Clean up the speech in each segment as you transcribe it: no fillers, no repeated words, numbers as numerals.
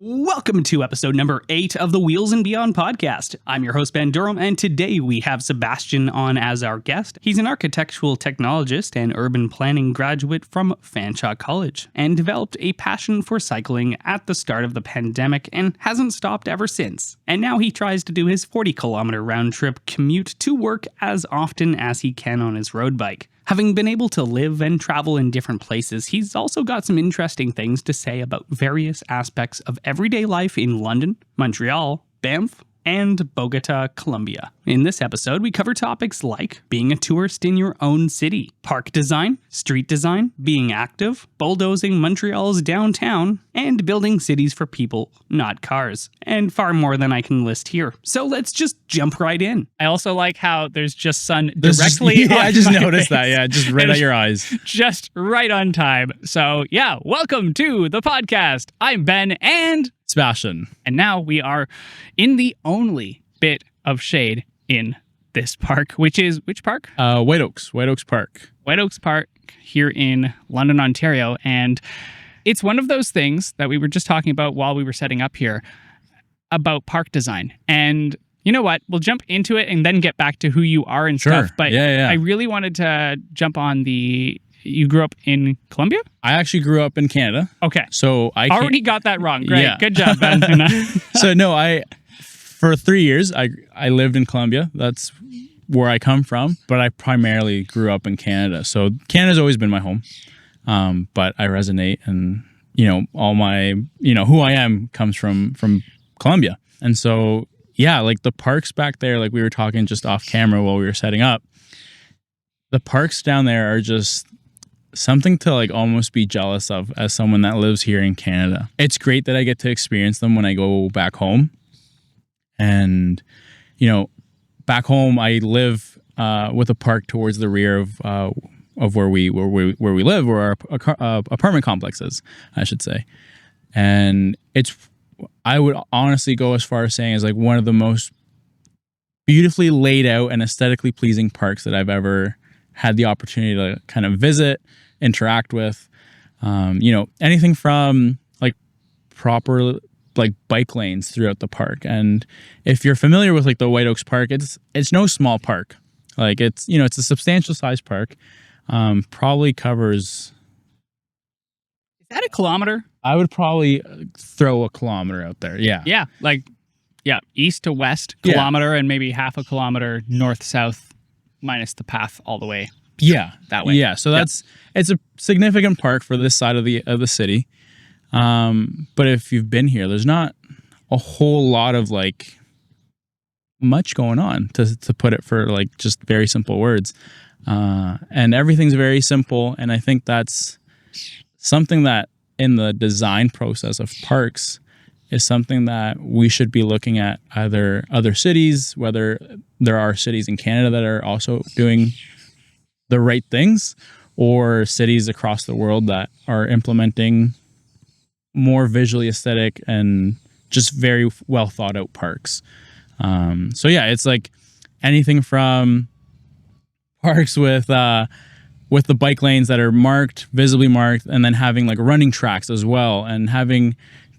Welcome to episode number 8 of the Wheels and Beyond podcast. I'm your host, Ben Durham, and today we have Sebastian on as our guest. He's an architectural technologist and urban planning graduate from Fanshawe College, and developed a passion for cycling at the start of the pandemic and hasn't stopped ever since. And now he tries to do his 40-kilometer round-trip commute to work as often as he can on his road bike. Having been able to live and travel in different places, he's also got some interesting things to say about various aspects of everyday life in London, Montreal, Banff, and Bogotá, Colombia. In this episode, we cover topics like being a tourist in your own city, park design, street design, being active, bulldozing Montreal's downtown, and building cities for people, not cars, and far more than I can list here. So let's just jump right in. I also like how there's just sun directly on I just noticed face. that. Yeah, just right at your eyes. Just right on time. So yeah, welcome to the podcast. I'm Ben and Sebastian. And now we are in the only bit of shade in this park, which is which park? White Oaks Park. White Oaks Park here in London, Ontario. And it's one of those things that we were just talking about while we were setting up here about park design. And you know what? We'll jump into it and then get back to who you are and stuff. But I really wanted to jump on you grew up in Colombia? I actually grew up in Canada. Okay. So I already got that wrong. Great. Yeah. Good job, Ben. So no, for 3 years, I lived in Colombia. That's where I come from. But I primarily grew up in Canada. So Canada's always been my home. But I resonate and, all my, who I am comes from Colombia. And so, yeah, like the parks back there, like we were talking just off camera while we were setting up, the parks down there are just something to like almost be jealous of as someone that lives here in Canada. It's great that I get to experience them when I go back home. And, back home I live with a park towards the rear of where we live, where our apartment complex is, I should say. And I would honestly go as far as saying it's like one of the most beautifully laid out and aesthetically pleasing parks that I've ever had the opportunity to kind of visit, interact with, anything from like proper like bike lanes throughout the park. And if you're familiar with like the White Oaks Park, it's no small park. Like it's a substantial size park. Probably covers. Is that a kilometer? I would probably throw a kilometer out there. Yeah. Yeah. East to west kilometer and maybe half a kilometer north south. Minus the path all the way. That way. Yeah. So it's a significant park for this side of the city. But if you've been here, there's not a whole lot of like much going on to put it for like just very simple words. And everything's very simple. And I think that's something that in the design process of parks is something that we should be looking at either other cities, whether there are cities in Canada that are also doing the right things, or cities across the world that are implementing more visually aesthetic and just very well thought out parks. So yeah, it's like anything from parks with the bike lanes that are visibly marked, and then having like running tracks as well, and having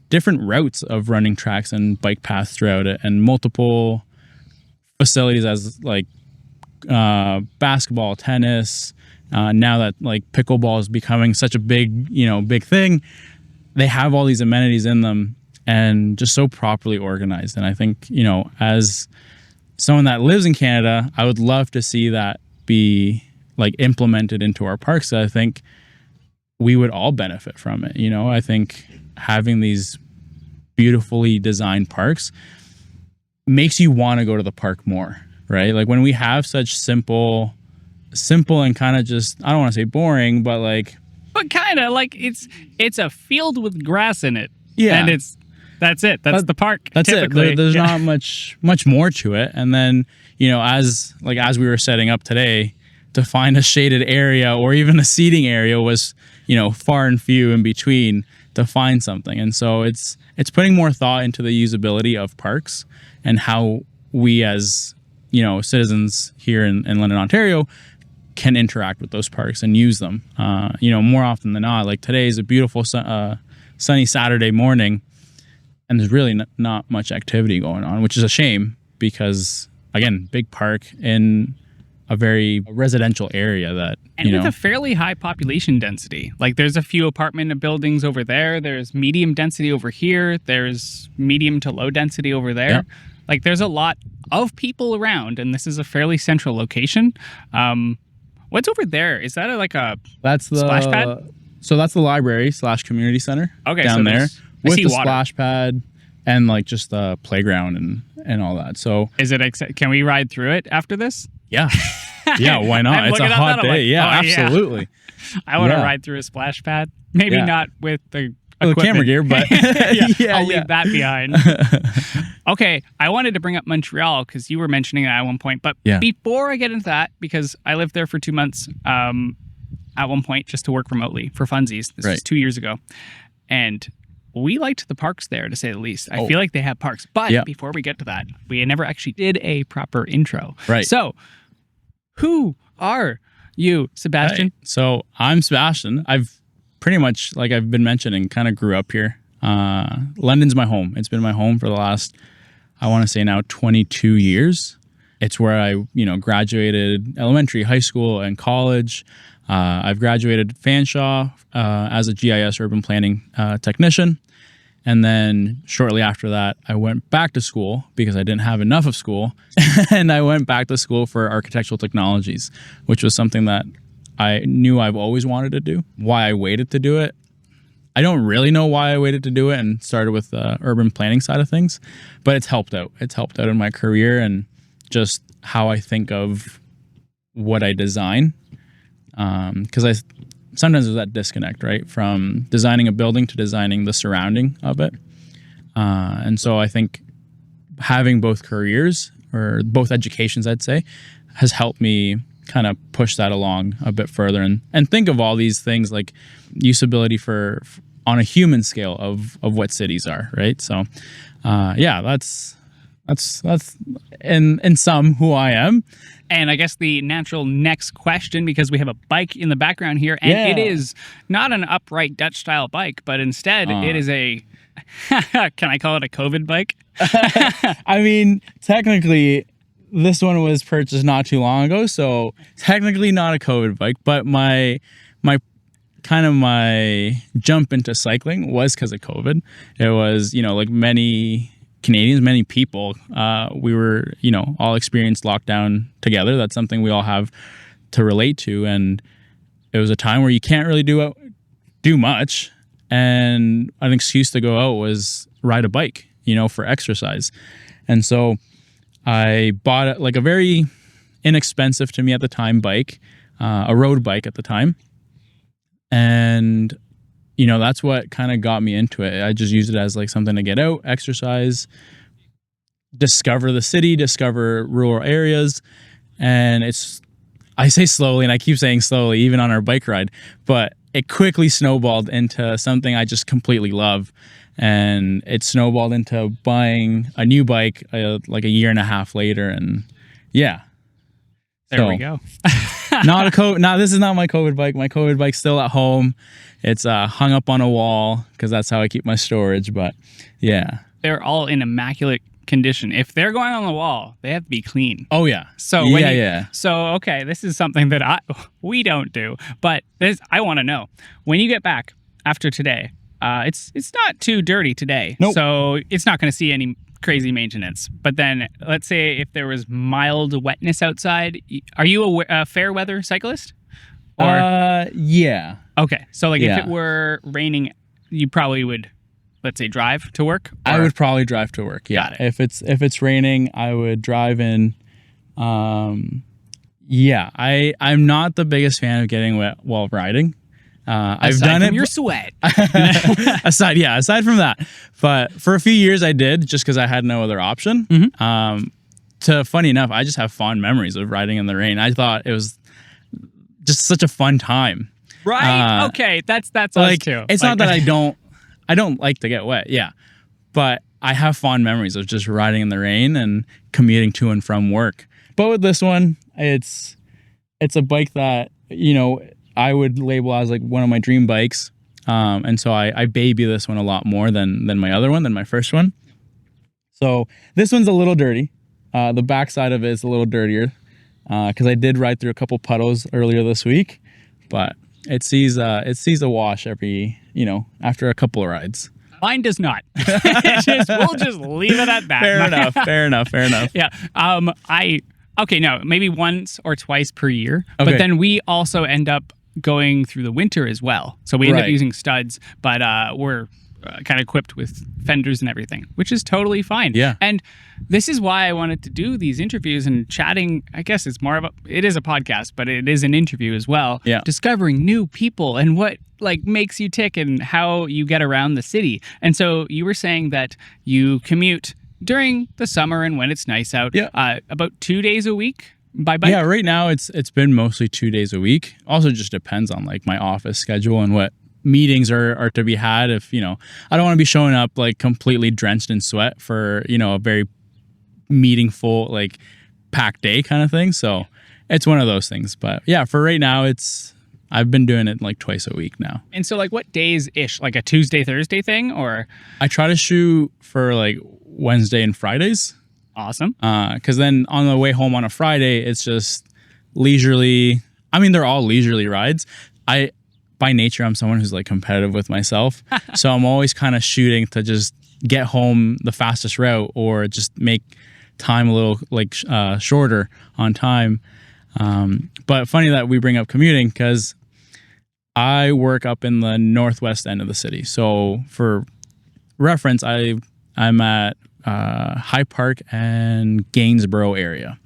different routes of running tracks and bike paths throughout it, and multiple facilities as like basketball, tennis. Now that like pickleball is becoming such a big thing, they have all these amenities in them and just so properly organized. And I think, as someone that lives in Canada, I would love to see that be like implemented into our parks. I think we would all benefit from it. I think having these beautifully designed parks makes you want to go to the park more, right? Like when we have such simple and kind of just, I don't want to say boring, but kind of like it's a field with grass in it. Yeah. And that's it. That's the park. That's typically it. There's not much more to it. And then, as we were setting up today, to find a shaded area or even a seating area was, far and few in between to find something. And so it's putting more thought into the usability of parks and how we as, citizens here in London, Ontario can interact with those parks and use them. More often than not, like today is a beautiful sunny Saturday morning. and there's really not much activity going on, which is a shame because, again, big park in a very residential area that, and with a fairly high population density. Like there's a few apartment buildings over there. There's medium density over here. There's medium to low density over there. Yep. Like there's a lot of people around, and this is a fairly central location. What's over there? Is that that's the splash pad? So that's the library / community center. Okay, down so there with the water. splash pad and like just the playground and all that. So is it? Can we ride through it after this? Yeah. Yeah, why not? It's a hot day. Yeah, absolutely. I want to ride through a splash pad. Maybe not with the camera gear, but I'll leave that behind. Okay, I wanted to bring up Montreal because you were mentioning that at one point. But before I get into that, because I lived there for 2 months at one point just to work remotely for funsies. This was 2 years ago. And we liked the parks there, to say the least. I feel like they have parks. But before we get to that, we never actually did a proper intro. Right. So, who are you, Sebastian? Right. So, I'm Sebastian. I've pretty much, like I've been mentioning, kind of grew up here. London's my home. It's been my home for the last, I want to say now, 22 years. It's where I, graduated elementary, high school, and college. I've graduated Fanshawe as a GIS urban planning technician. And then shortly after that, I went back to school because I didn't have enough of school. And I went back to school for architectural technologies, which was something that I knew I've always wanted to do. Why I waited to do it, I don't really know why I waited to do it and started with the urban planning side of things, but it's helped out. It's helped out in my career and just how I think of what I design. Because sometimes there's that disconnect, right? From designing a building to designing the surrounding of it. And so I think having both careers, or both educations, I'd say, has helped me kind of push that along a bit further and think of all these things like usability for on a human scale of what cities are, right? So, that's in sum who I am. And I guess the natural next question, because we have a bike in the background here, and it is not an upright Dutch-style bike, but instead it is a, can I call it a COVID bike? I mean, technically, this one was purchased not too long ago, so technically not a COVID bike, but my jump into cycling was because of COVID. It was, like many Canadians, many people, we were, all experienced lockdown together. That's something we all have to relate to. And it was a time where you can't really do much. And an excuse to go out was ride a bike, for exercise. And so I bought like a very inexpensive to me at the time bike, a road bike at the time. And that's what kind of got me into it. I just used it as like something to get out, exercise, discover the city, discover rural areas. And I say slowly, and I keep saying slowly, even on our bike ride, but it quickly snowballed into something I just completely love. And it snowballed into buying a new bike like a year and a half later. And there we go. This is not my COVID bike. My COVID bike's still at home. It's hung up on a wall because that's how I keep my storage. But they're all in immaculate condition. If they're going on the wall, they have to be clean. Oh yeah. So So okay, this is something that we don't do. But I want to know, when you get back after today, it's not too dirty today. Nope. So it's not going to see any crazy maintenance. But then let's say if there was mild wetness outside, are you a fair weather cyclist? Or yeah. Okay. So if it were raining, you probably would, let's say, drive to work? I would probably drive to work. Yeah. Got it. If it's raining, I would drive in. I'm not the biggest fan of getting wet while riding. I've done it. Your sweat. aside from that, but for a few years I did just because I had no other option. Mm-hmm. Funny enough, I just have fond memories of riding in the rain. I thought it was just such a fun time. Right. Okay. That's like, us too. It's not that I don't like to get wet. Yeah. But I have fond memories of just riding in the rain and commuting to and from work. But with this one, it's a bike that, I would label as like one of my dream bikes. And so I baby this one a lot more than my other one, than my first one. So this one's a little dirty. The backside of it is a little dirtier because I did ride through a couple puddles earlier this week, but it sees a wash every, after a couple of rides. Mine does not. We'll just leave it at that. Fair enough. Yeah. Maybe once or twice per year. Okay. But then we also end up going through the winter as well. So we end up using studs, but we're kind of equipped with fenders and everything, which is totally fine. Yeah. And this is why I wanted to do these interviews and chatting. I guess it is a podcast, but it is an interview as well. Yeah. Discovering new people and what makes you tick and how you get around the city. And so you were saying that you commute during the summer and when it's nice out, about 2 days a week by bike? Yeah, right now it's been mostly 2 days a week. Also just depends on my office schedule and what meetings are to be had. If, I don't want to be showing up completely drenched in sweat for, a very meetingful, packed day kind of thing. So it's one of those things. But yeah, for right now, I've been doing it twice a week now. And so what days-ish? Like a Tuesday, Thursday thing, or? I try to shoot for Wednesday and Fridays. Awesome. Because then on the way home on a Friday, it's just leisurely. I mean, they're all leisurely rides. By nature, I'm someone who's competitive with myself. So I'm always kind of shooting to just get home the fastest route or just make time a little shorter on time. But funny that we bring up commuting because I work up in the northwest end of the city. So for reference, I'm at High Park and Gainsborough area.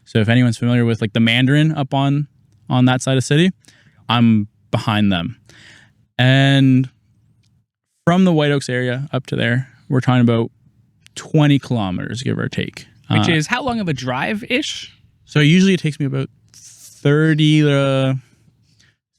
So if anyone's familiar with the Mandarin up on that side of the city, I'm behind them. And from the White Oaks area up to there, we're talking about 20 kilometers, give or take. Which is how long of a drive-ish? So usually it takes me about 30 to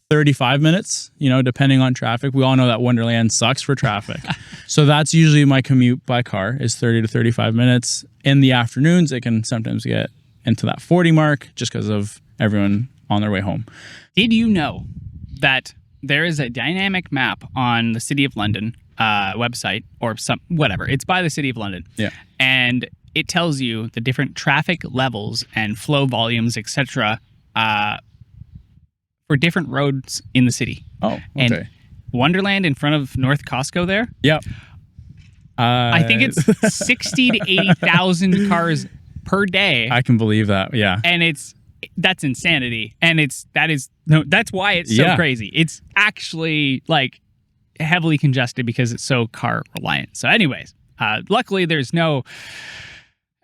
35 minutes, depending on traffic. We all know that Wonderland sucks for traffic. So that's usually my commute by car is 30 to 35 minutes. In the afternoons, it can sometimes get into that 40 mark just because of everyone on their way home. Did you know that there is a dynamic map on the City of London website or whatever? It's by the City of London. Yeah. And it tells you the different traffic levels and flow volumes, etc., for different roads in the city. Oh, okay. And Wonderland in front of North Costco there. Yep. I think it's 60 to 80,000 cars per day. I can believe that. Yeah. And that's insanity. And that's why it's so crazy. It's actually heavily congested because it's so car reliant. So anyways, luckily there's no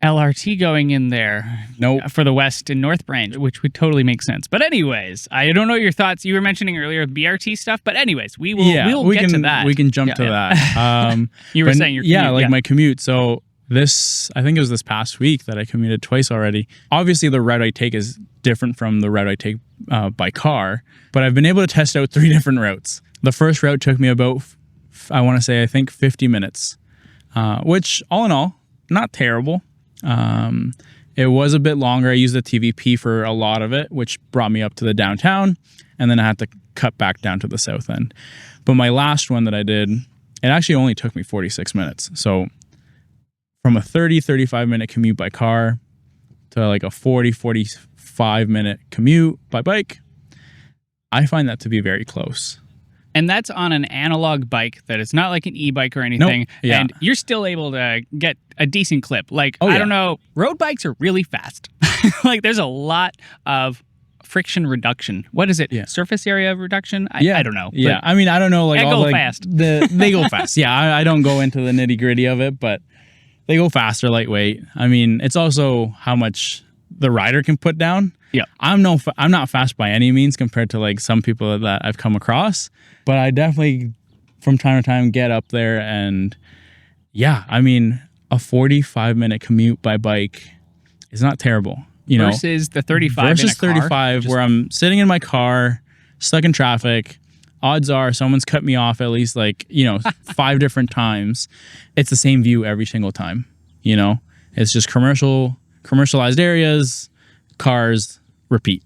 LRT going in there. Nope. For the West and North Branch, which would totally make sense. But anyways, I don't know your thoughts. You were mentioning earlier BRT stuff, but anyways, we'll get to that. We can jump to that. You were saying your commute. My commute. So I think it was this past week that I commuted twice already. Obviously, the route I take is different from the route I take by car, but I've been able to test out 3 different routes. The first route took me about, I think 50 minutes, which all in all, not terrible. It was a bit longer. I used the TVP for a lot of it, which brought me up to the downtown, and then I had to cut back down to the south end. But my last one that I did, it actually only took me 46 minutes. So from a 35 minute commute by car to a 45 minute commute by bike, I find that to be very close. And that's on an analog bike that is not like an e-bike or anything. Nope. Yeah. And you're still able to get a decent clip. I don't know, road bikes are really fast. There's a lot of friction reduction. What is it? Yeah. Surface area reduction? I don't know. Yeah. I mean, I don't know. They go fast. They go fast. Yeah. I don't go into the nitty gritty of it, but they go faster, lightweight. I mean, it's also how much the rider can put down. Yeah. I'm not fast by any means compared to some people that I've come across, but I definitely from time to time get up there and I mean, a 45 minute commute by bike is not terrible, versus the 35 versus in a car, 35 where I'm sitting in my car, stuck in traffic. Odds are someone's cut me off at least 5 different times. It's the same view every single time, It's just commercialized areas, cars, repeat.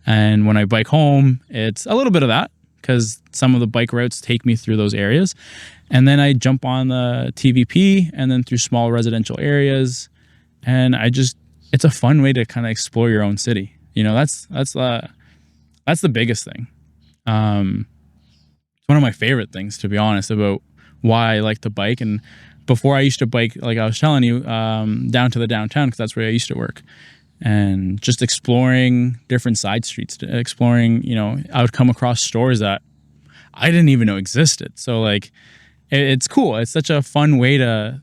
And when I bike home, it's a little bit of that because some of the bike routes take me through those areas. And then I jump on the TVP and then through small residential areas. And it's a fun way to kind of explore your own city. You know, that's the biggest thing. It's one of my favorite things, to be honest, about why I like to bike. And before I used to bike, like I was telling you, down to the downtown, because that's where I used to work. And just exploring different side streets, exploring, you know, I would come across stores that I didn't even know existed. So like, it's cool. It's such a fun way to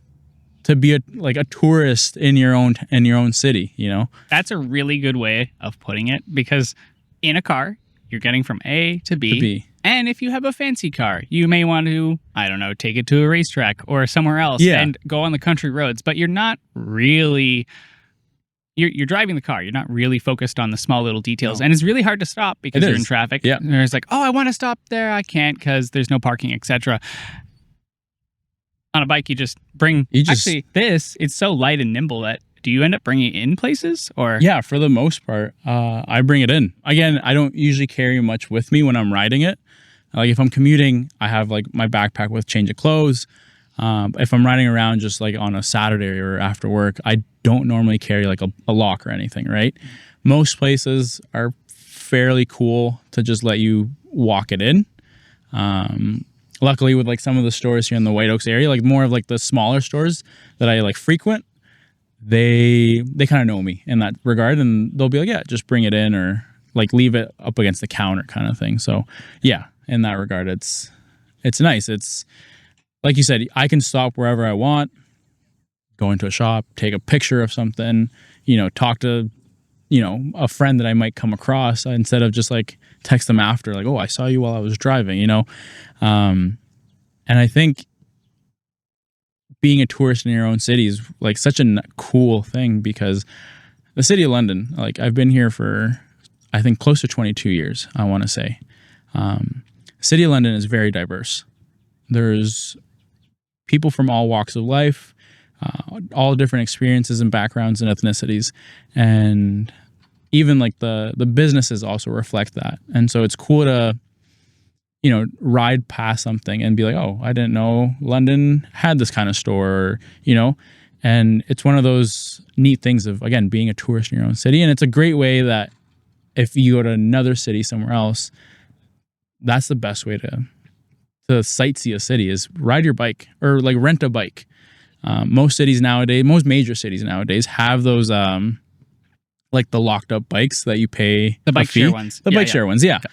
be a tourist in your own city, you know? That's a really good way of putting it, because in a car, you're getting from A to B. And if you have a fancy car, you may want to, I don't know, take it to a racetrack or somewhere else and go on the country roads. But you're not really... You're driving the car. You're not really focused on the small little details. No. And it's really hard to stop because you're in traffic. Yeah. And it's like, oh, I want to stop there. I can't because there's no parking, etc. On a bike, you just bring... Actually, it's so light and nimble that... Do you end up bringing it in places? Or yeah, for the most part, I bring it in. Again, I don't usually carry much with me when I'm riding it. Like if I'm commuting, I have like my backpack with change of clothes. If I'm riding around just like on a Saturday or after work, I don't normally carry like a lock or anything, right? Most places are fairly cool to just let you walk it in. Luckily with like some of the stores here in the White Oaks area, like more of like the smaller stores that I like frequent, they kind of know me in that regard, and they'll be like, yeah, just bring it in or like leave it up against the counter kind of thing. So yeah, in that regard, it's nice. It's like you said, I can stop wherever I want, go into a shop, take a picture of something, you know, talk to, you know, a friend that I might come across instead of just like text them after like, oh, I saw you while I was driving, you know? And I think being a tourist in your own city is like such a cool thing, because the city of London, like I've been here for, I think close to 22 years, I want to say. City of London is very diverse. There's people from all walks of life, all different experiences and backgrounds and ethnicities. And even like the businesses also reflect that. And so it's cool to, you know, ride past something and be like, oh, I didn't know London had this kind of store, or, you know, and it's one of those neat things of, again, being a tourist in your own city. And it's a great way that if you go to another city somewhere else, that's the best way to sightsee a city, is ride your bike or like rent a bike. Most major cities nowadays have those, like the locked up bikes that you pay the bike share ones. The bike share ones. Yeah. Okay.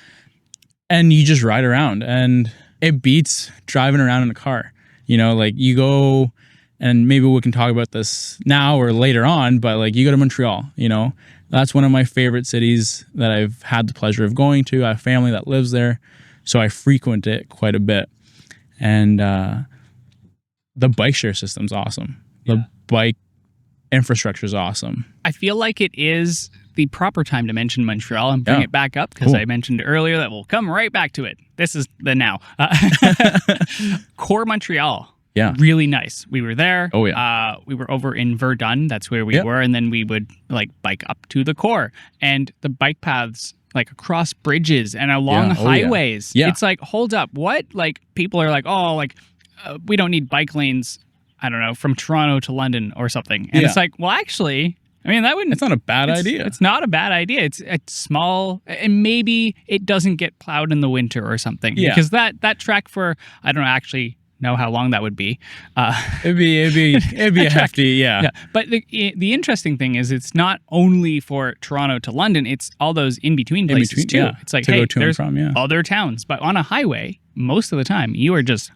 And you just ride around, and it beats driving around in a car. You know, like you go, and maybe we can talk about this now or later on, but like you go to Montreal, you know, that's one of my favorite cities that I've had the pleasure of going to. I have family that lives there, so I frequent it quite a bit. And the bike share system's awesome. Yeah. The bike infrastructure is awesome. I feel like it is the proper time to mention Montreal and bring it back up, because I mentioned earlier that we'll come right back to it. This is the now. Core Montreal. Yeah. Really nice. We were there. Oh, yeah. We were over in Verdun. That's where we were. And then we would like bike up to the core. And the bike paths, like across bridges and along highways. Yeah. It's like, hold up. What? Like people are like, oh, like we don't need bike lanes, I don't know, from Toronto to London or something. And it's like, well, actually... I mean, that wouldn't... It's not a bad idea. It's not a bad idea. It's small, and maybe it doesn't get plowed in the winter or something. Yeah. Because that track for, I don't actually know how long that would be. It'd be a hefty, yeah. But the interesting thing is, it's not only for Toronto to London. It's all those in between places too. Yeah. It's like, to hey, go to there's and from, other towns, but on a highway, most of the time you are just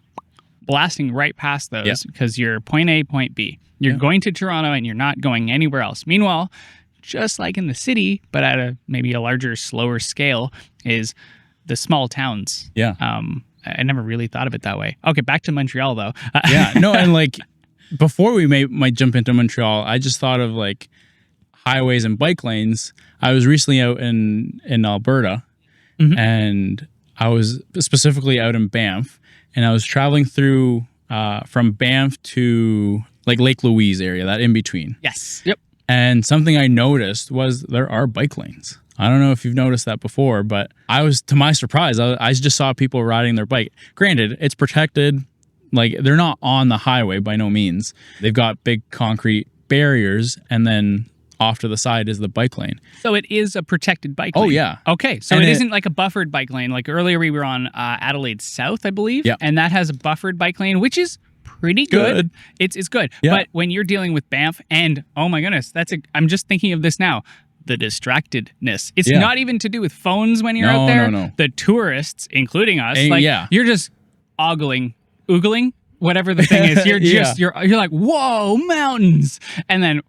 blasting right past those because you're point A, point B. You're going to Toronto and you're not going anywhere else. Meanwhile, just like in the city, but at maybe a larger, slower scale, is the small towns. Yeah. I never really thought of it that way. Okay, back to Montreal though. Yeah. No, and like before we might jump into Montreal, I just thought of like highways and bike lanes. I was recently out in Alberta, and I was specifically out in Banff, and I was traveling through from Banff to like Lake Louise area, that in between. Yes. Yep. And something I noticed was there are bike lanes I don't know if you've noticed that before, but to my surprise, I just saw people riding their bike. Granted, it's protected. Like, they're not on the highway by no means. They've got big concrete barriers, and then off to the side is the bike lane. So it is a protected bike lane. Oh, yeah. Okay, so it isn't like a buffered bike lane. Like earlier we were on Adelaide South, I believe, and that has a buffered bike lane, which is pretty good. It's good. Yeah. But when you're dealing with Banff, and oh my goodness, I'm just thinking of this now. The distractedness. It's not even to do with phones when you're out there. No. The tourists, including us, And, you're just oogling, whatever the thing is. You're just you're like, whoa, mountains, and then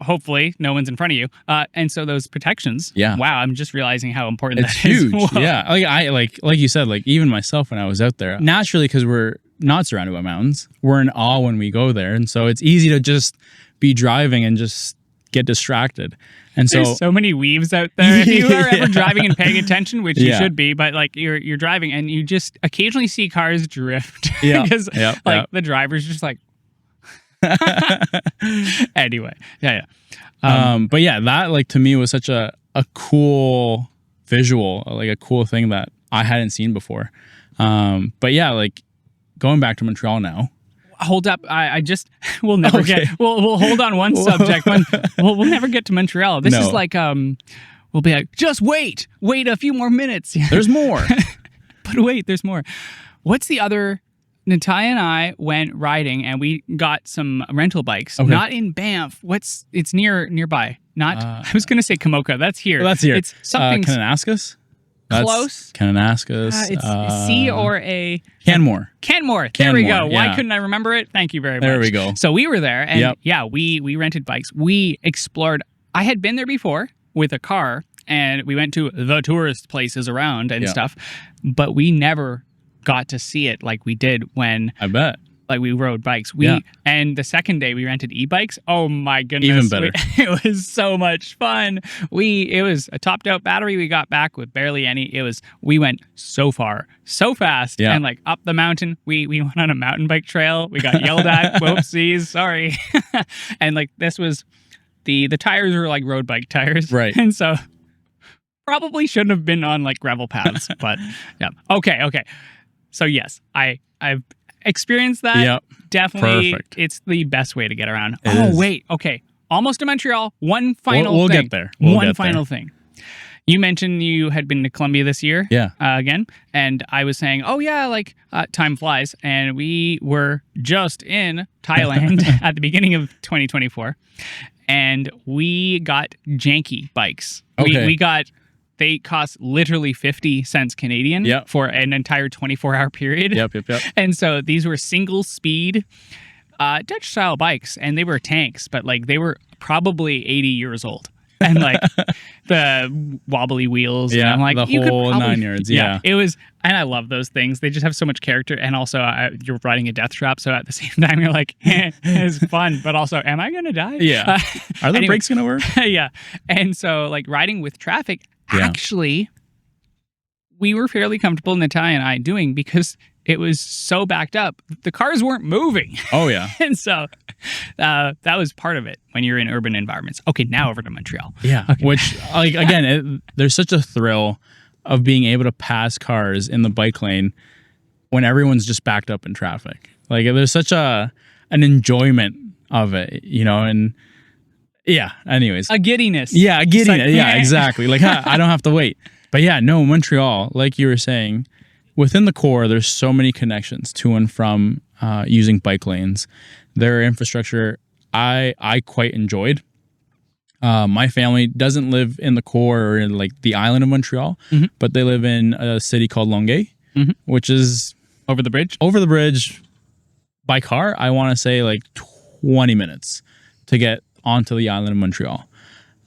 hopefully no one's in front of you. And so those protections. Yeah. Wow, I'm just realizing how important it's that is. Huge. Whoa. Yeah. Like you said, like even myself when I was out there, naturally because we're not surrounded by mountains, we're in awe when we go there, and so it's easy to just be driving and just get distracted. And there's so many weaves out there. If you are ever driving and paying attention, which you should be, but like you're driving and you just occasionally see cars drift because the driver's just like. Anyway, but yeah, that like to me was such a cool visual, like a cool thing that I hadn't seen before. But yeah, like going back to Montreal now. Hold up! We'll never get. We'll hold on one subject. We'll never get to Montreal. This is like we'll be like, just wait a few more minutes. There's more, but wait, there's more. What's the other? Natalia and I went riding, and we got some rental bikes. Okay. Not in Banff. It's nearby. Not. I was gonna say Komoka. That's here. Well, that's here. It's something Kananaskis. Close. Kananaskis. It's C or a Canmore. There we go. Why couldn't I remember it? Thank you very much. There we go. So we were there, and we rented bikes. We explored. I had been there before with a car, and we went to the tourist places around and stuff, but we never got to see it like we did when I bet. Like we rode bikes. And the second day we rented e-bikes. Oh my goodness. Even better. It was so much fun. It was a topped out battery we got back with barely any. We went so far, so fast, and like up the mountain. We went on a mountain bike trail. We got yelled at. Whoopsies, sorry. And like this was the tires were like road bike tires. Right. And so probably shouldn't have been on like gravel paths, but yeah. Okay. So yes, I've experienced that. Yep. Definitely. Perfect. It's the best way to get around. It is. Wait. Okay. Almost to Montreal. One final we'll thing. Get there. One final thing. You mentioned you had been to Colombia this year. Yeah. Again. And I was saying, oh yeah, like time flies. And we were just in Thailand at the beginning of 2024. And we got janky bikes. Okay. They cost literally 50 cents Canadian for an entire 24-hour period. Yep. And so these were single speed Dutch-style bikes, and they were tanks, but like they were probably 80 years old. And like the wobbly wheels. Yeah, and I'm like, the whole 9 yards. Yeah. It was, and I love those things. They just have so much character. And also, you're riding a death trap. So at the same time, you're like, it's fun. But also, am I going to die? Yeah. Are the brakes going to work? Yeah. And so, like, riding with traffic, actually, we were fairly comfortable, Natalia and I, doing because it was so backed up. The cars weren't moving. Oh, yeah. And so that was part of it when you're in urban environments. Okay, now over to Montreal. Yeah. Okay. Which, like, again, there's such a thrill of being able to pass cars in the bike lane when everyone's just backed up in traffic. Like, there's such an enjoyment of it, and yeah, anyways. A giddiness. Yeah, a giddiness. Like, yeah, exactly. Like, I don't have to wait. But yeah, no, Montreal, like you were saying, within the core, there's so many connections to and from using bike lanes. Their infrastructure, I quite enjoyed. My family doesn't live in the core or in like the island of Montreal, but they live in a city called Longueuil, which is over the bridge. Over the bridge by car, I want to say like 20 minutes to get onto the island of Montreal.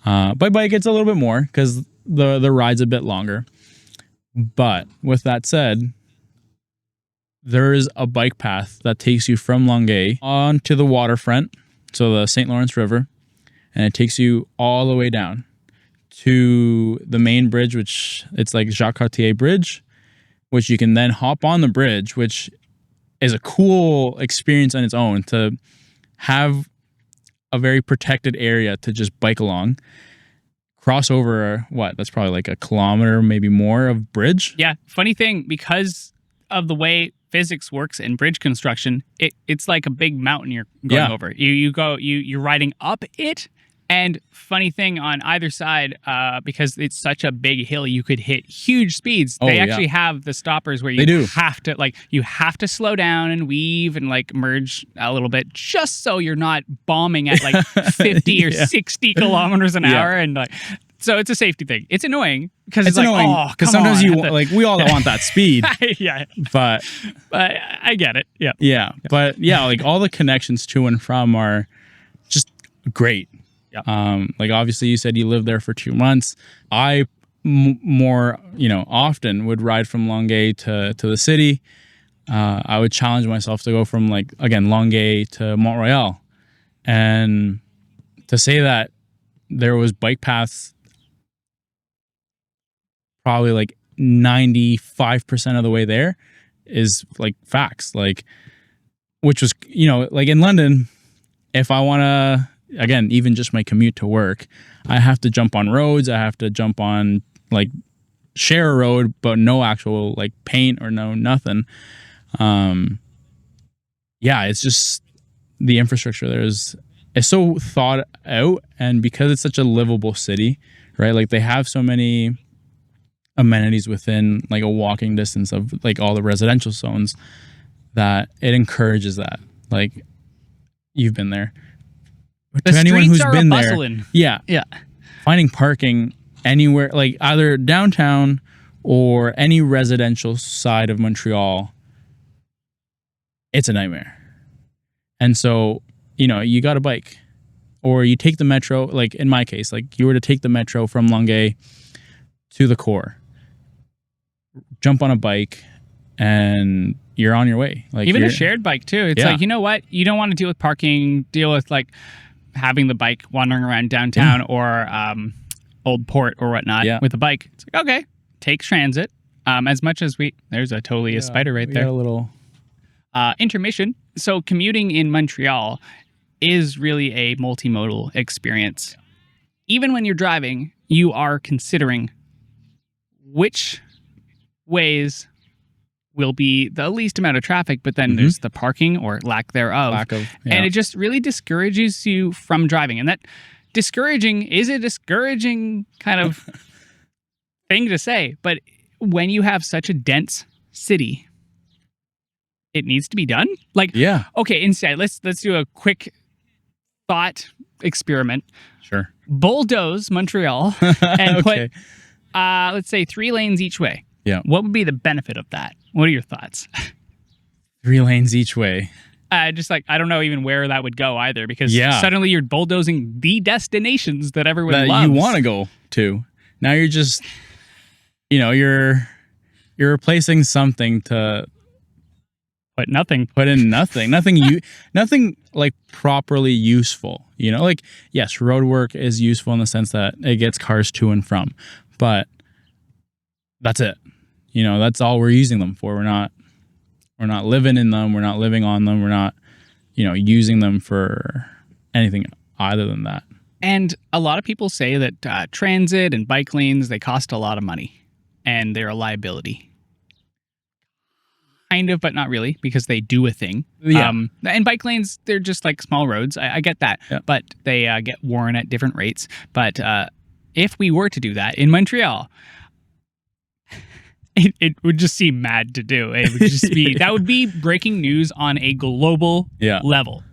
By bike, it's a little bit more because the ride's a bit longer. But with that said, there is a bike path that takes you from Longueuil onto the waterfront, so the St. Lawrence River, and it takes you all the way down to the main bridge, which it's like Jacques Cartier Bridge, which you can then hop on the bridge, which is a cool experience on its own to have a very protected area to just bike along. cross over that's probably like a kilometer, maybe more of bridge. Yeah. Funny thing, because of the way physics works in bridge construction, it's like a big mountain you're going over. You're riding up it. And funny thing, on either side, because it's such a big hill, you could hit huge speeds. They actually have the stoppers where you have to slow down and weave and like merge a little bit, just so you're not bombing at like 50 or 60 kilometers an hour. And like, so it's a safety thing. It's annoying because it's annoying, like, oh, because sometimes we all want that speed. Yeah, but I get it. Yeah. But like all the connections to and from are just great. Yeah. Like obviously you said you lived there for 2 months. I more, often would ride from Longueuil to the city. I would challenge myself to go from Longueuil to Montreal. And to say that there was bike paths probably like 95% of the way there is like facts. Like, which was, like in London, if I want to, again, even just my commute to work, I have to jump on roads. I have to jump on share a road, but no actual paint or nothing. It's just the infrastructure there is so thought out, and because it's such a livable city, right? Like they have so many amenities within a walking distance of all the residential zones that it encourages that. Like you've been there. The anyone who's been there, yeah, finding parking anywhere, like either downtown or any residential side of Montreal, it's a nightmare. And so, you got a bike, or you take the metro. Like in my case, you were to take the metro from Longueuil to the core, jump on a bike, and you're on your way. Even a shared bike too. It's you know what? You don't want to deal with parking, deal with having the bike wandering around downtown or Old Port or whatnot with a bike. It's okay, take transit. As much as there's a spider right there. Got a little intermission. So commuting in Montreal is really a multimodal experience. Even when you're driving, you are considering which ways will be the least amount of traffic, but then there's the parking or lack thereof. And it just really discourages you from driving. And that discouraging is a discouraging kind of thing to say. But when you have such a dense city, it needs to be done. Okay, instead, let's do a quick thought experiment. Sure. Bulldoze Montreal and put, let's say, 3 lanes each way. Yeah. What would be the benefit of that? What are your thoughts? 3 lanes each way. I don't know even where that would go either, because suddenly you're bulldozing the destinations that everyone loves. That you want to go to. Now you're just, you're replacing something to put nothing. Put in nothing. Nothing properly useful. Yes, road work is useful in the sense that it gets cars to and from, but that's it. That's all we're using them for. We're not living in them. We're not living on them. We're not, using them for anything other than that. And a lot of people say that transit and bike lanes, they cost a lot of money and they're a liability. Kind of, but not really, because they do a thing. Yeah. And bike lanes, they're just like small roads. I get that. Yeah. But they get worn at different rates. But if we were to do that in Montreal, it would just seem mad to do. It would just be that would be breaking news on a global level.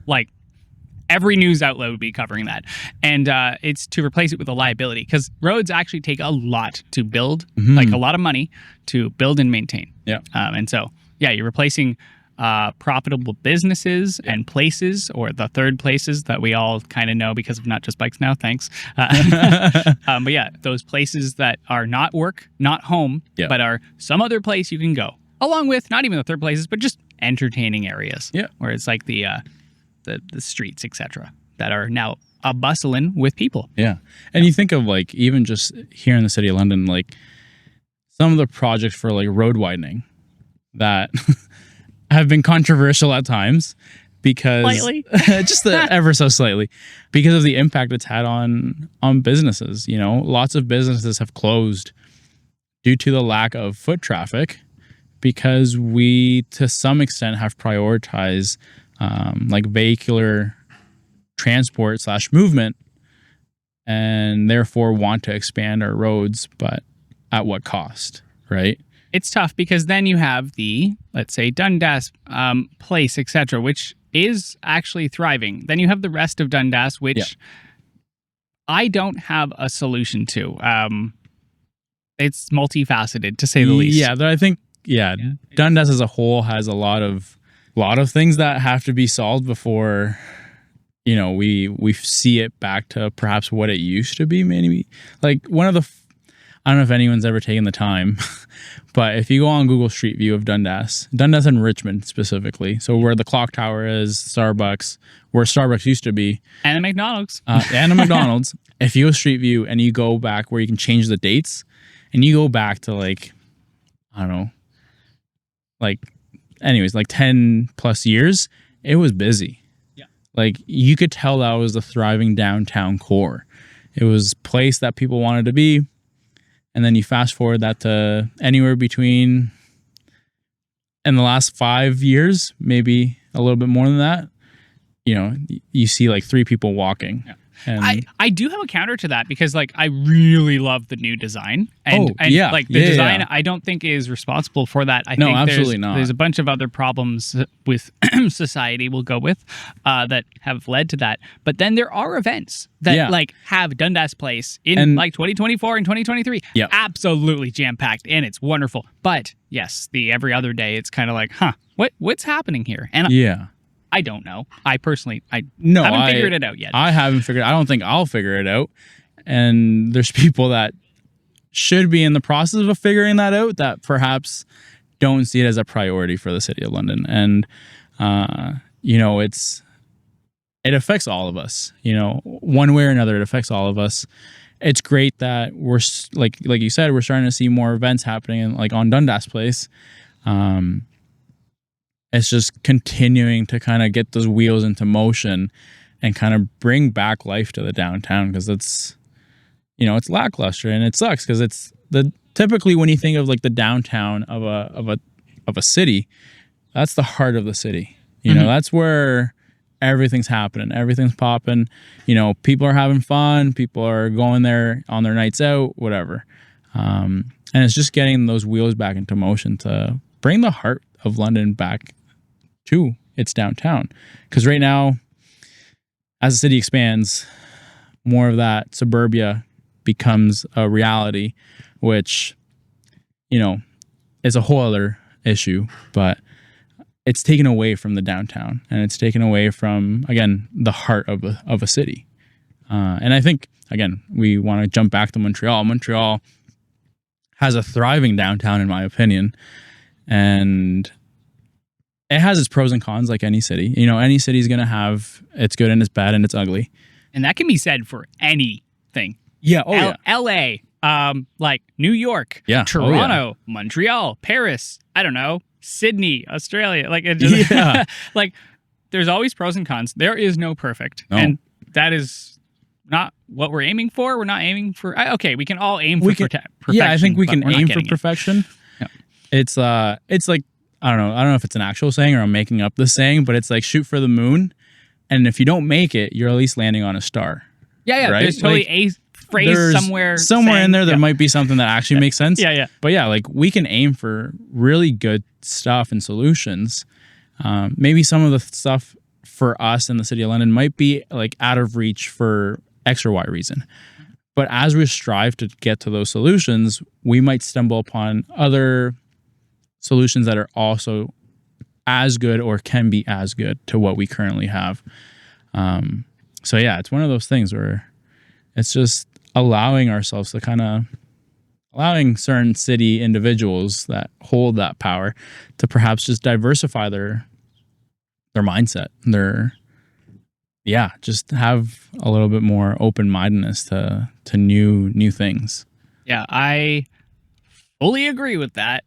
Every news outlet would be covering that. And it's to replace it with a liability, because roads actually take a lot to build, a lot of money to build and maintain. Yeah. And so, you're replacing profitable businesses and places, or the third places that we all kind of know because of Not Just Bikes Now. Thanks. But those places that are not work, not home, but are some other place you can go, along with not even the third places, but just entertaining areas. Yeah. Where it's like the streets, etc., that are now bustling with people. Yeah. And you think of even just here in the city of London, some of the projects for road widening that have been controversial at times, because Slightly. just ever so slightly, because of the impact it's had on businesses. You know, lots of businesses have closed due to the lack of foot traffic, because we to some extent have prioritized like vehicular transport / movement, and therefore want to expand our roads, but at what cost, right? It's tough because then you have the, let's say, Dundas place, etc., which is actually thriving. Then you have the rest of Dundas, which I don't have a solution to. It's multifaceted, to say the least. Yeah, I think Dundas as a whole has a lot of things that have to be solved before, you know, we see it back to perhaps what it used to be. Maybe like one of the, I don't know if anyone's ever taken the time, but if you go on Google Street View of Dundas and Richmond specifically, so where the clock tower is, Starbucks, where Starbucks used to be, and a McDonald's, if you go Street View and you go back where you can change the dates, and you go back to like, I don't know, like, anyways, like 10 plus years, it was busy. Yeah. Like you could tell that was the thriving downtown core. It was a place that people wanted to be. And then you fast forward that to anywhere between, in the last 5 years, maybe a little bit more than that, you know, you see like 3 people walking. Yeah. And I do have a counter to that, because like I really love the new design, and like the design I don't think is responsible for that. I think absolutely not. There's a bunch of other problems with society we'll go with that have led to that. But then there are events that like have Dundas Place in like 2024 and 2023. Absolutely jam packed, and it's wonderful. But yes, the every other day it's kind of like, what's happening here? And I don't know. I personally, haven't figured it out yet. I haven't figured. I don't think I'll figure it out. And there's people that should be in the process of figuring that out that perhaps don't see it as a priority for the city of London. And you know, it affects all of us. You know, one way or another, it affects all of us. It's great that we're like you said, we're starting to see more events happening, like on Dundas Place. It's just continuing to kind of get those wheels into motion and kind of bring back life to the downtown, because it's, you know, it's lackluster, and it sucks because it's typically when you think of like the downtown of a city, that's the heart of the city. You know, that's where everything's happening, everything's popping. You know, people are having fun, people are going there on their nights out, whatever. And it's just getting those wheels back into motion to bring the heart of London back to its downtown. Because right now, as the city expands, more of that suburbia becomes a reality, which, you know, is a whole other issue, but it's taken away from the downtown, and it's taken away from, again, the heart of a city. And I think, again, we want to jump back to Montreal. Montreal has a thriving downtown, in my opinion, and it has its pros and cons, like any city. You know, any city is going to have its good and its bad and its ugly. And that can be said for anything. Yeah. LA, like New York, Toronto, Montreal, Paris, I don't know, Sydney, Australia. Like, like there's always pros and cons. There is no perfect. No. And that is not what we're aiming for. We're not aiming for, okay, we can all aim for perfection. Yeah, I think we can aim for perfection. Yeah. It's like, I don't know if it's an actual saying or I'm making up the saying, but it's like shoot for the moon, and if you don't make it, you're at least landing on a star. Yeah, right? There's totally like, a phrase somewhere in there might be something that actually makes sense. Yeah. But yeah, like we can aim for really good stuff and solutions. Maybe some of the stuff for us in the city of London might be like out of reach for X or Y reason. But as we strive to get to those solutions, we might stumble upon other solutions that are also as good or can be as good to what we currently have. So yeah, it's one of those things where it's just allowing ourselves to kind of allowing certain city individuals that hold that power to perhaps just diversify their mindset, just have a little bit more open-mindedness to new things. Yeah, I fully agree with that.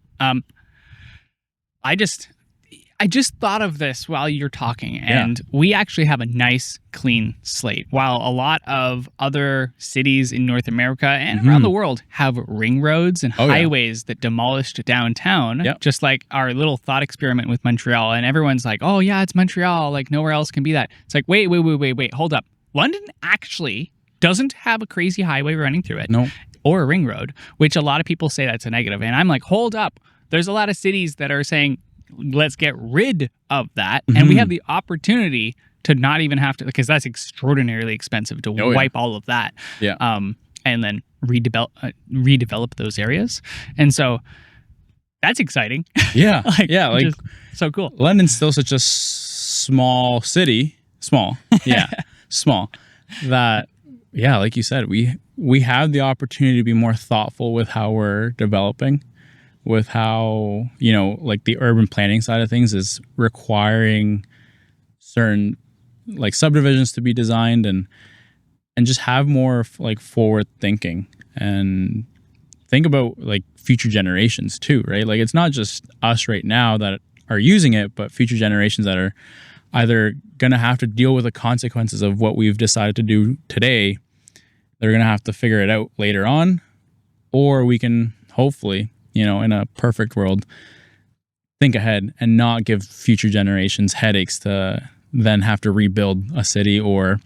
I I just thought of this while you're talking, and we actually have a nice, clean slate. While a lot of other cities in North America and around the world have ring roads and highways that demolished downtown, just like our little thought experiment with Montreal, and everyone's like, oh yeah, it's Montreal, like nowhere else can be that. It's like, wait, hold up. London actually doesn't have a crazy highway running through it. No. Or a ring road, which a lot of people say that's a negative. And I'm like, hold up. There's a lot of cities that are saying, let's get rid of that. And we have the opportunity to not even have to, because that's extraordinarily expensive to wipe all of that. Yeah. And then redevelop those areas. And so that's exciting. Yeah. like so cool. London's still such a small city. Small. That, like you said, we have the opportunity to be more thoughtful with how we're developing, with how, like the urban planning side of things is requiring certain like subdivisions to be designed and just have more like forward thinking and think about like future generations too, right? Like it's not just us right now that are using it, but future generations that are either going to have to deal with the consequences of what we've decided to do today. They're going to have to figure it out later on, or we can hopefully, in a perfect world, think ahead and not give future generations headaches to then have to rebuild a city or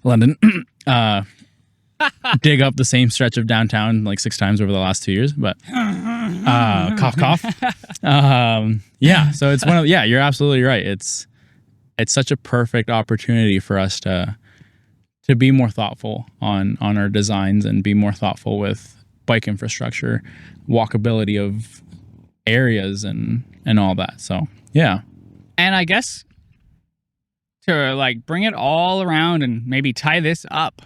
London, dig up the same stretch of downtown like 6 times over the last 2 years. But cough. So it's one of you're absolutely right. It's such a perfect opportunity for us to be more thoughtful on our designs and be more thoughtful with bike infrastructure, walkability of areas and all that. So, yeah. And I guess to like bring it all around and maybe tie this up.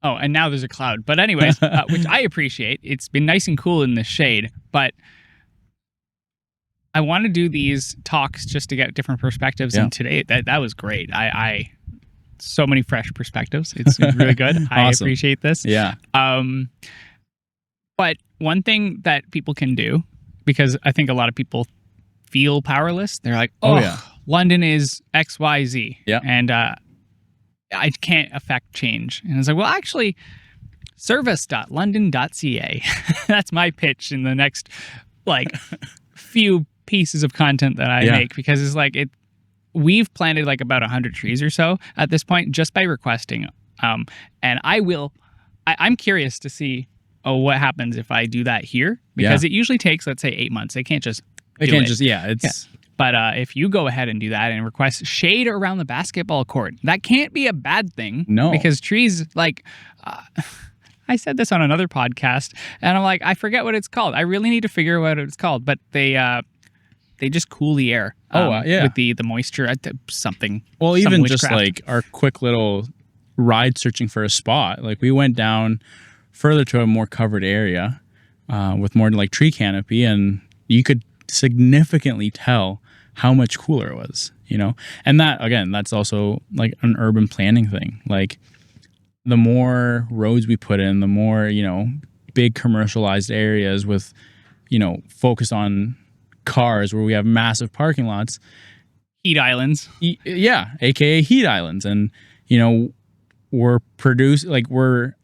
Oh, and now there's a cloud. But anyways, which I appreciate. It's been nice and cool in the shade, but I want to do these talks just to get different perspectives. And today that was great. I so many fresh perspectives. It's really good. Awesome. I appreciate this. Yeah. But one thing that people can do, because I think a lot of people feel powerless. They're like, London is XYZ. Yeah. And I can't affect change. And it's like, well, actually, service.london.ca. That's my pitch in the next like few pieces of content that I make, because it's like we've planted like about 100 trees or so at this point just by requesting. And I'm curious to see what happens if I do that here, because it usually takes, let's say, 8 months. They can't just But if you go ahead and do that and request shade around the basketball court, that can't be a bad thing. No. Because trees, like, I said this on another podcast, and I'm like, I forget what it's called. I really need to figure out what it's called. But they just cool the air. With the moisture, something. Well, even just like our quick little ride searching for a spot. Like we went down further to a more covered area with more like tree canopy, and you could significantly tell how much cooler it was, and that, again, that's also like an urban planning thing. Like the more roads we put in, the more, big commercialized areas with, focus on cars where we have massive parking lots, heat islands, aka heat islands. And we're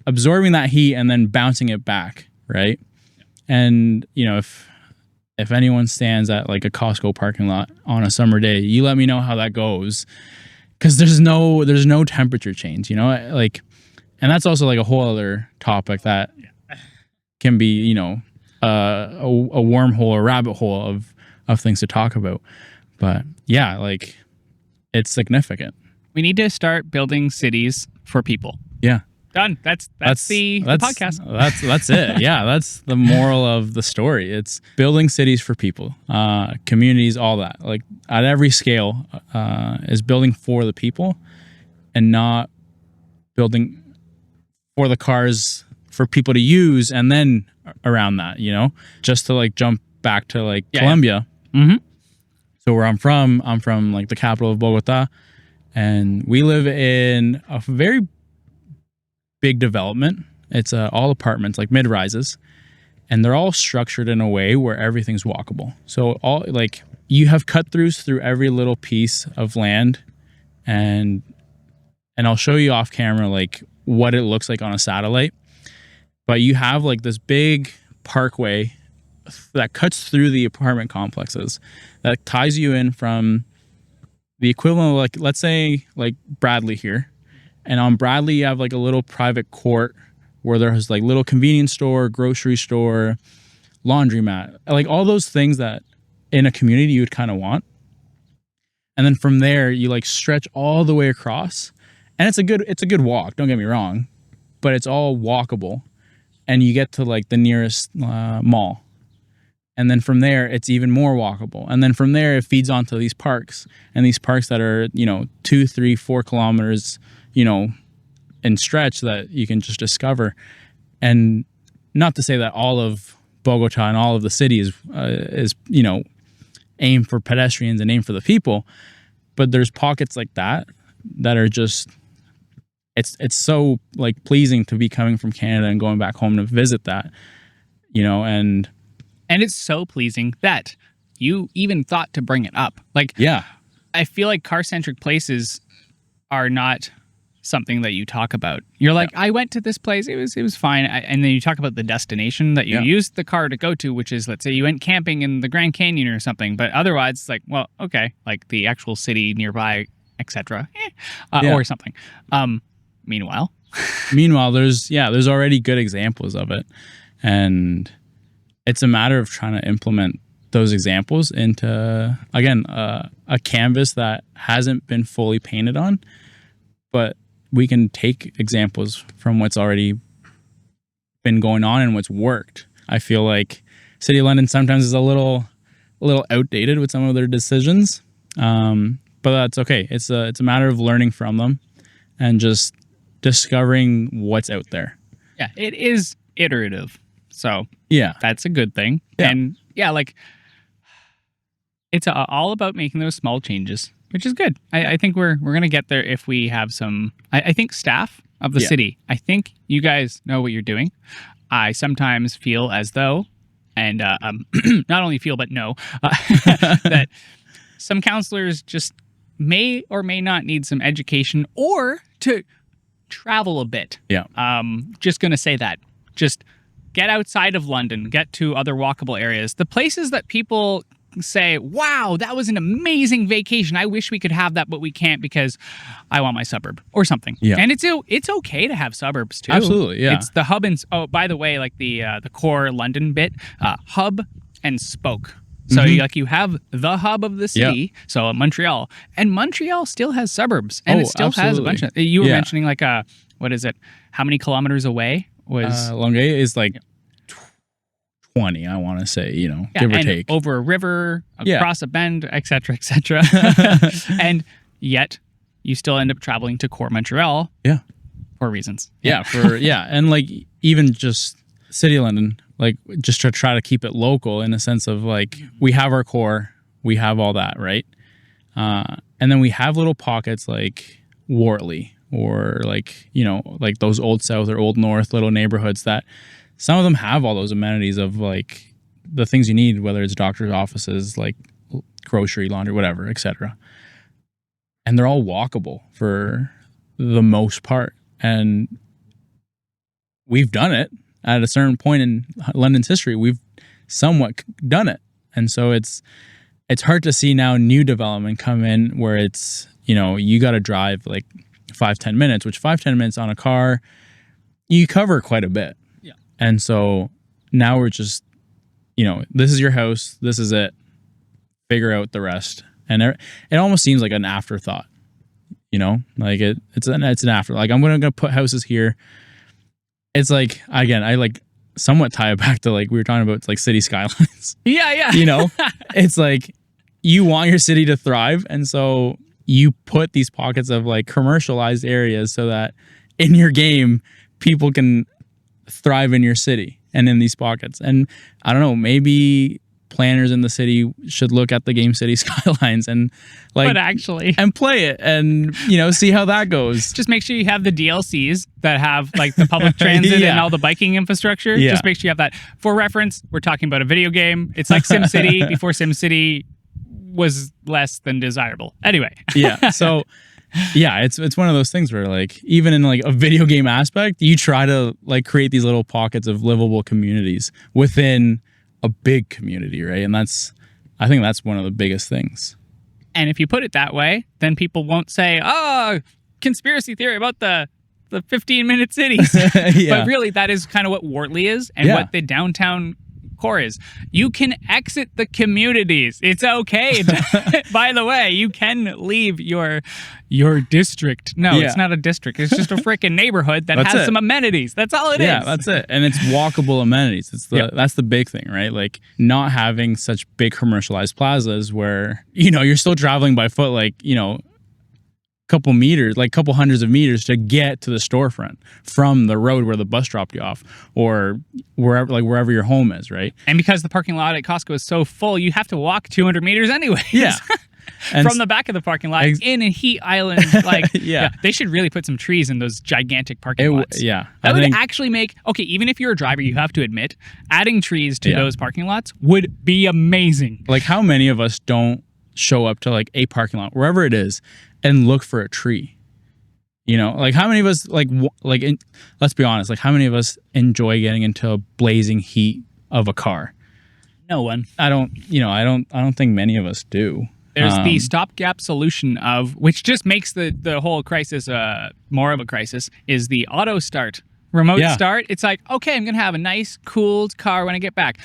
absorbing that heat and then bouncing it back, right? And if anyone stands at like a Costco parking lot on a summer day, you let me know how that goes, because there's no temperature change, like, and that's also like a whole other topic that can be a wormhole, a rabbit hole of things to talk about. But like it's significant. We need to start building cities for people. Yeah. Done. That's the podcast. That's it. Yeah, that's the moral of the story. It's building cities for people, communities, all that. Like at every scale, is building for the people and not building for the cars for people to use and then around that, just to like jump back to like Colombia. Yeah. Mm-hmm. So where I'm from like the capital of Bogotá, and we live in a very big development. It's all apartments, like mid-rises, and they're all structured in a way where everything's walkable. So all like you have cut throughs through every little piece of land, and I'll show you off camera like what it looks like on a satellite. But you have like this big parkway that cuts through the apartment complexes that ties you in from the equivalent of, like, let's say like Bradley here. And on Bradley, you have like a little private court where there's like little convenience store, grocery store, laundromat, like all those things that in a community you would kind of want. And then from there, you like stretch all the way across, and it's a good walk. Don't get me wrong, but it's all walkable, and you get to like the nearest mall. And then from there, it's even more walkable. And then from there, it feeds onto these parks, and these parks that are, 2, 3, 4 kilometers, in stretch that you can just discover. And not to say that all of Bogotá and all of the city is aimed for pedestrians and aimed for the people, but there's pockets like that are just, it's so like pleasing to be coming from Canada and going back home to visit that, and it's so pleasing that you even thought to bring it up. Like, yeah, I feel like car-centric places are not something that you talk about. You're like, I went to this place, it was fine. And then you talk about the destination that you used the car to go to, which is, let's say you went camping in the Grand Canyon or something, but otherwise it's like, well, okay, like the actual city nearby, etc. Or something. Meanwhile, there's already good examples of it, and it's a matter of trying to implement those examples into, again, a canvas that hasn't been fully painted on, but we can take examples from what's already been going on and what's worked. I feel like City of London sometimes is a little outdated with some of their decisions, but that's okay. It's a matter of learning from them and just discovering what's out there. Yeah, it is iterative. So yeah, that's a good thing. Yeah. And yeah, like it's all about making those small changes, which is good. I think we're going to get there if we have some, I think staff of the city, I think you guys know what you're doing. I sometimes feel as though, and not only feel, but know, that some counselors just may or may not need some education or to travel a bit. Yeah. Just going to say that. Just get outside of London, get to other walkable areas. The places that people say, wow, that was an amazing vacation. I wish we could have that, but we can't because I want my suburb or something. Yeah. And it's okay to have suburbs too. Absolutely, yeah. It's the hub and, oh, by the way, like the core London bit, hub and spoke. So you have the hub of the city, so Montreal, and Montreal still has suburbs, and it still has a bunch of. You were mentioning like what is it? How many kilometers away was Longueuil is like 20, I want to say, give or take, over a river, across a bend, etc., etc. And yet you still end up traveling to core Montreal, for reasons. And like even just City of London, like just to try to keep it local in a sense of like we have our core, we have all that, right? And then we have little pockets like Wortley or like, like those Old South or Old North little neighborhoods that some of them have all those amenities of like the things you need, whether it's doctor's offices, like grocery, laundry, whatever, etc. And they're all walkable for the most part. And we've done it. At a certain point in London's history, we've somewhat done it. And so it's hard to see now new development come in where it's, you got to drive like 5-10 minutes, which 5-10 minutes on a car, you cover quite a bit. Yeah. And so now we're just, this is your house. This is it. Figure out the rest. And it almost seems like an afterthought, like it's an afterthought. Like I'm going to put houses here. It's like, again, I like somewhat tie it back to like we were talking about like city skylines. Yeah. It's like you want your city to thrive. And so you put these pockets of like commercialized areas so that in your game, people can thrive in your city and in these pockets. And I don't know, maybe planners in the city should look at the game city skylines and like and play it and see how that goes. Just make sure you have the DLCs that have like the public transit and all the biking infrastructure. Just make sure you have that. For reference, we're talking about a video game. It's like SimCity before SimCity was less than desirable. Anyway. Yeah. So yeah, it's one of those things where like even in like a video game aspect, you try to like create these little pockets of livable communities within a big community, right? And I think that's one of the biggest things. And if you put it that way, then people won't say, "Oh, conspiracy theory about the 15-minute cities." Yeah. But really, that is kind of what Wortley is and what the downtown core is. You can exit the communities. It's okay. By the way, you can leave your district. No, it's not a district. It's just a freaking neighborhood that has some amenities. That's all it is. Yeah, that's it. And it's walkable amenities. That's the big thing, right? Like not having such big commercialized plazas where, you're still traveling by foot, like, couple meters, like couple hundreds of meters to get to the storefront from the road where the bus dropped you off or wherever your home is, right? And because the parking lot at Costco is so full, you have to walk 200 meters anyway. Yeah. From the back of the parking lot in a heat island. Like, yeah. They should really put some trees in those gigantic parking lots. Yeah. That would actually make, even if you're a driver, you have to admit, adding trees to those parking lots would be amazing. Like how many of us don't show up to like a parking lot, wherever it is, and look for a tree? Like how many of us let's be honest, like how many of us enjoy getting into a blazing heat of a car? No one. I don't think many of us do. There's the stopgap solution which just makes the whole crisis more of a crisis, is the auto start, remote start. It's like, okay, I'm going to have a nice, cool car when I get back.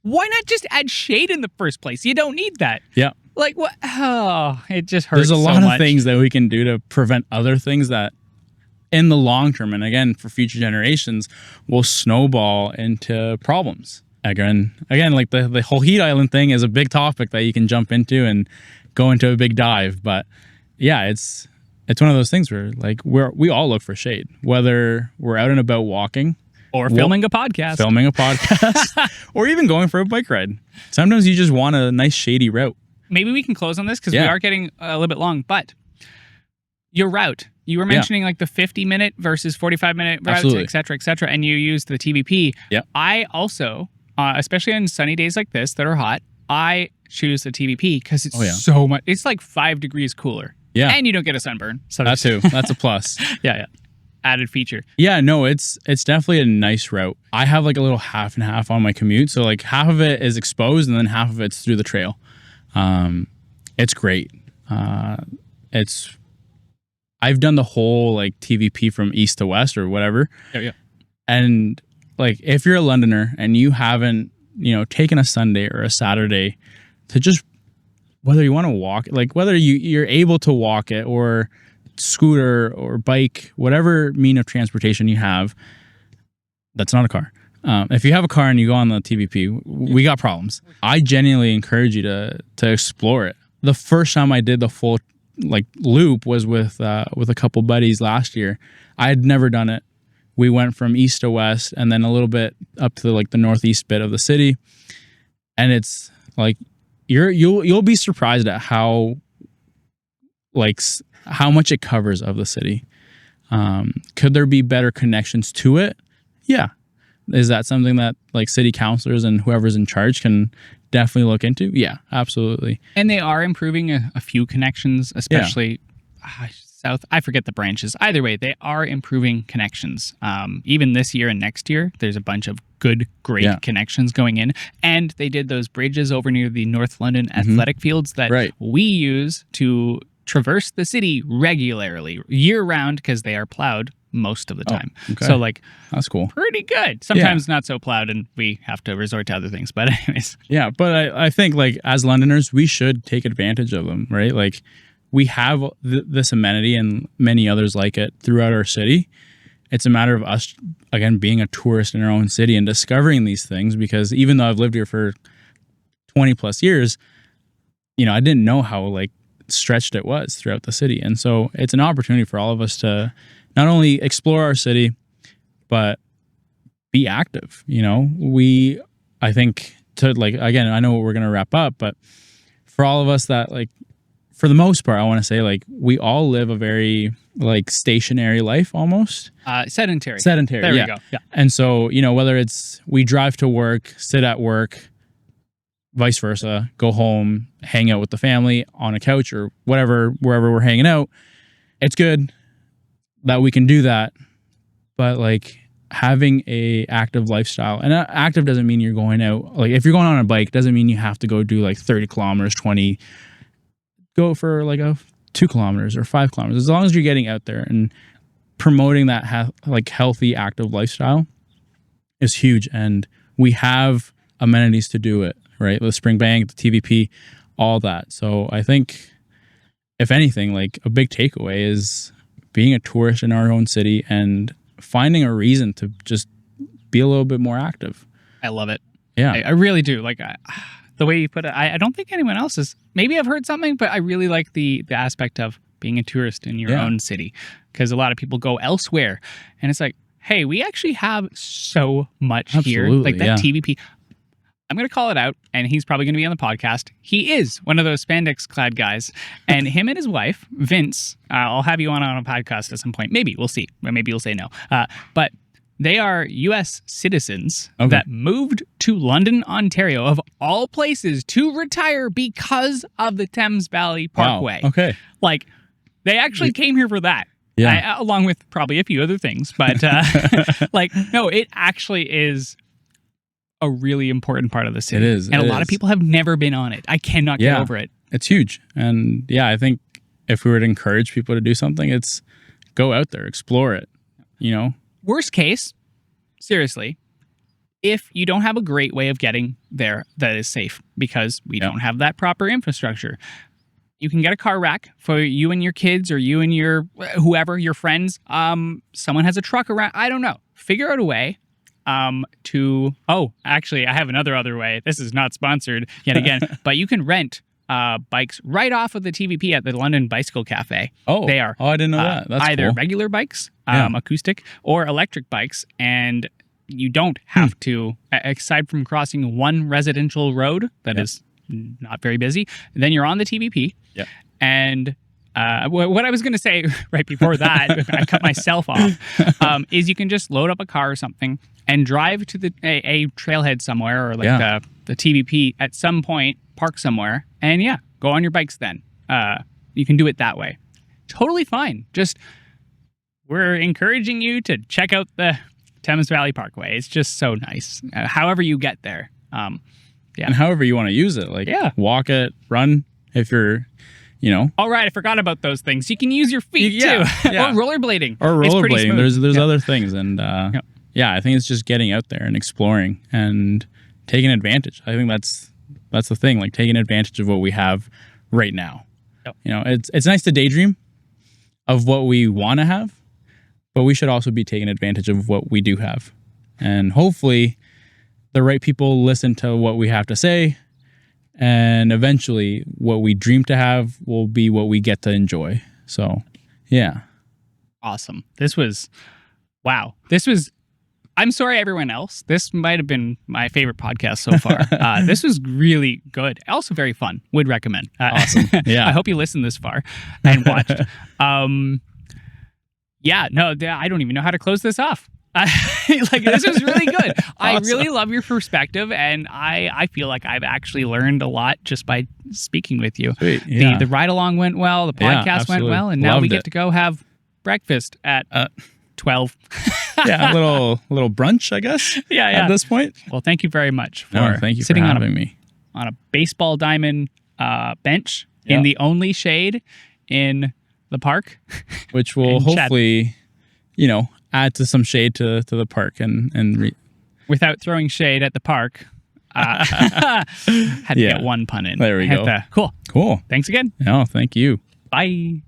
Why not just add shade in the first place? You don't need that. Yeah. Like what? Oh, it just hurts. There's a lot so of things that we can do to prevent other things that in the long term, and again, for future generations, will snowball into problems. Again, like the whole heat island thing is a big topic that you can jump into and go into a big dive. But yeah, it's one of those things where like we all look for shade, whether we're out and about walking or filming a podcast, or even going for a bike ride. Sometimes you just want a nice shady route. Maybe we can close on this because we are getting a little bit long, but your route, you were mentioning like the 50-minute versus 45-minute routes, et cetera, and you used the TVP. Yeah. I also, especially on sunny days like this that are hot, I choose the TVP because it's so much, it's like 5 degrees cooler. Yeah. And you don't get a sunburn. So that too. That's a plus. Yeah. Added feature. Yeah, no, it's definitely a nice route. I have like a little half and half on my commute. So like half of it is exposed and then half of it's through the trail. It's great. I've done the whole like TVP from east to west or whatever. Yeah. And like if you're a Londoner and you haven't, taken a Sunday or a Saturday to just, whether you want to walk, like whether you're able to walk it or scooter or bike, whatever mean of transportation you have, that's not a car. If you have a car and you go on the TVP, we got problems. I genuinely encourage you to explore it. The first time I did the full like loop was with a couple buddies last year. I had never done it. We went from east to west and then a little bit up to like the northeast bit of the city, and it's like you'll be surprised at how much it covers of the city. Could there be better connections to it? Yeah. Is that something that like city councilors and whoever's in charge can definitely look into? Yeah, absolutely. And they are improving a few connections, especially south. I forget the branches. Either way, they are improving connections. Even this year and next year, there's a bunch of great connections going in. And they did those bridges over near the North London athletic fields that we use to traverse the city regularly, year round, because they are plowed most of the time. Okay. So like, that's cool. Pretty good. Sometimes not so plowed and we have to resort to other things. But anyways. Yeah, but I think like as Londoners, we should take advantage of them, right? Like we have this amenity and many others like it throughout our city. It's a matter of us, again, being a tourist in our own city and discovering these things, because even though I've lived here for 20 plus years, I didn't know how like stretched it was throughout the city. And so it's an opportunity for all of us to not only explore our city, but be active. I think to like, again, I know we're going to wrap up, but for all of us that like, for the most part, I want to say like we all live a very like stationary life almost. Sedentary. There we go. Yeah. And so, whether it's we drive to work, sit at work, vice versa, go home, hang out with the family on a couch or whatever, wherever we're hanging out. It's good that we can do that, but like having a active lifestyle, and active doesn't mean you're going out. Like if you're going on a bike, doesn't mean you have to go do like 30 kilometers, 20. Go for like a 2 kilometers or 5 kilometers. As long as you're getting out there and promoting that like healthy, active lifestyle is huge. And we have amenities to do it, right? The spring bank, the TVP, all that. So I think if anything, like a big takeaway is being a tourist in our own city and finding a reason to just be a little bit more active. I love it. Yeah. I really do. Like the way you put it, I don't think anyone else is. Maybe I've heard something, but I really like the aspect of being a tourist in your own city, because a lot of people go elsewhere and it's like, hey, we actually have so much here. Like that TVP. I'm going to call it out, and he's probably going to be on the podcast. He is one of those spandex clad guys, and him and his wife, Vince, I'll have you on a podcast at some point. Maybe, we'll see. Maybe you'll say no. But they are U.S. citizens that moved to London, Ontario, of all places, to retire because of the Thames Valley Parkway. Wow. Okay. Like, they actually came here for that. Yeah. Along with probably a few other things. But, like, no, it actually is a really important part of the city. It is. And a lot of people have never been on it. I cannot get over it. It's huge. And yeah, I think if we were to encourage people to do something, it's go out there, explore it, you know? Worst case, seriously, if you don't have a great way of getting there that is safe, because we don't have that proper infrastructure, you can get a car rack for you and your kids, or you and your whoever, your friends. Someone has a truck around. I don't know. Figure out a way actually, I have another way. This is not sponsored yet again, but you can rent bikes right off of the TVP at the London Bicycle Cafe. Oh, they are. Oh, I didn't know that. That's either cool. regular bikes, acoustic, or electric bikes, and you don't have to, aside from crossing one residential road that is not very busy, then you're on the TVP. Yeah. And what I was going to say right before that, I cut myself off, is you can just load up a car or something and drive to a trailhead somewhere, or like the TVP at some point, park somewhere, and go on your bikes then. You can do it that way. Totally fine. Just, we're encouraging you to check out the Thames Valley Parkway. It's just so nice. However you get there. And however you want to use it. Like walk it, run if you're, All right, I forgot about those things. You can use your feet too. Or rollerblading. There's other things. And I think it's just getting out there and exploring and taking advantage. I think that's the thing, like taking advantage of what we have right now. Yep. It's nice to daydream of what we want to have, but we should also be taking advantage of what we do have. And hopefully the right people listen to what we have to say, and eventually what we dream to have will be what we get to enjoy. So, yeah. Awesome. Wow. I'm sorry, everyone else. This might have been my favorite podcast so far. This was really good. Also very fun. Would recommend. Awesome. Yeah. I hope you listened this far and watched. I don't even know how to close this off. This was really good. Awesome. I really love your perspective, and I feel like I've actually learned a lot just by speaking with you. Sweet. Yeah. The ride along went well, the podcast went well, and now we get to go have breakfast at 12. A little brunch, I guess. At this point. Well, thank you very much for sitting having me on a baseball diamond bench in the only shade in the park, which will hopefully, add to some shade to the park and without throwing shade at the park. Had to get one pun in. There we go. Cool. Thanks again. No, thank you. Bye.